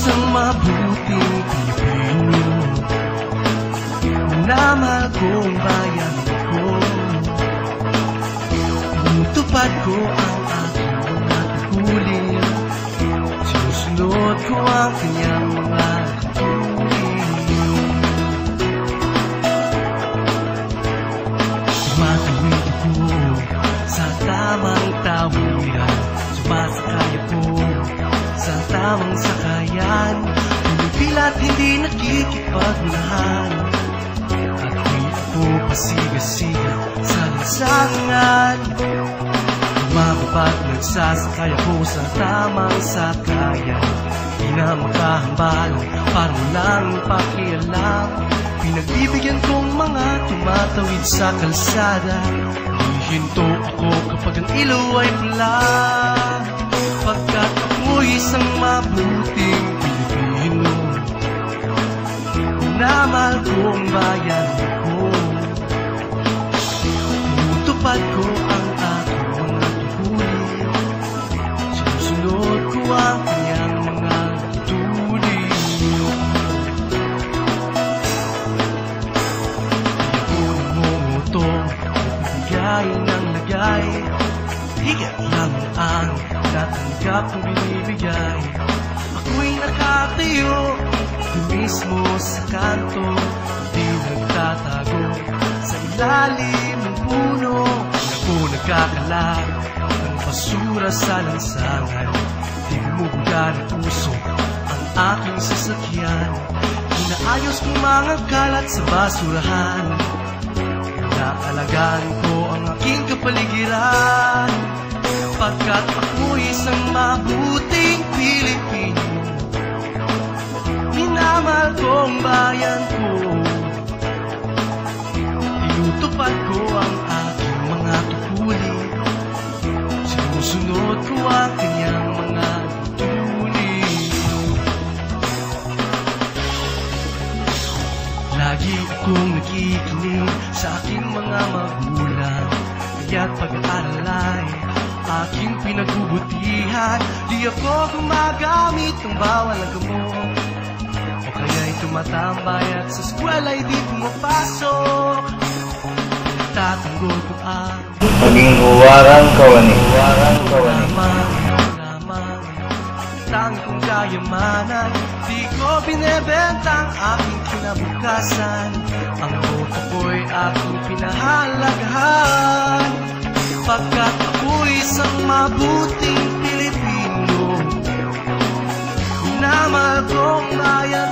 isang mabuting Pilipino. Minamahal kong bayan ko, tinutupad ko ang aking mga tungkulin, sinusunod ko ang kanyang mga tungkulin. Tumatawid ako sa tamang tawiran, sumasakay ako sa tamang sakayan, pinipilat hindi nakikipagmulahan, at di ako pasiga-siga sa lansangan. Tumababat, nagsasakay ako sa tamang sakayan, di na makahambalan, parang walang pakialam. Pinagbibigyan kong mga tumatawid sa kalsada, hihinto ako kapag ang ilaw ay pula, pagkat ako'y isang mabuting Pilipino. Minamahal kong bayan ko, tinutupad ko ang aking mga tungkulin, sinusunod ko ang kanyang mga tungkulin. Di ako namunguto, nagbibigay ng lagay, higat lang ang natanggap kong binibigay. Ako'y nakatayo mismo sa kanto, di nagtatago sa ilalim ng puno. Ako nagkakalat ng basura sa lansangan, di bumubuga ng puso ang aking sasakyan. Inaayos kong mga kalat sa basurahan, inaalagaan ko ang aking kapaligiran, pagkat ako'y isang mabuting Pilipino. Minamahal kong bayan ko, tinutupad ko ang aking mga tungkulin, sinusunod ko ang kanyang mga tungkulin. Lagi akong nakikinig sa aking mga magulang, kaya't pag-aaral ay aking pinagbubutihan. Di ako gumagamit ng bawal na gamot, o kaya'y tumatambay at sa eskwela'y di pumapasok. Tatanggol ko ang maging huwarang kawani. lamang tangi kong kayamanan. Di ko binebenta ang aking kinabukasan, ang boto ko'y aking pinahalagahan, pagkat ako'y isang mabuting Pilipino. Minamahal kong bayan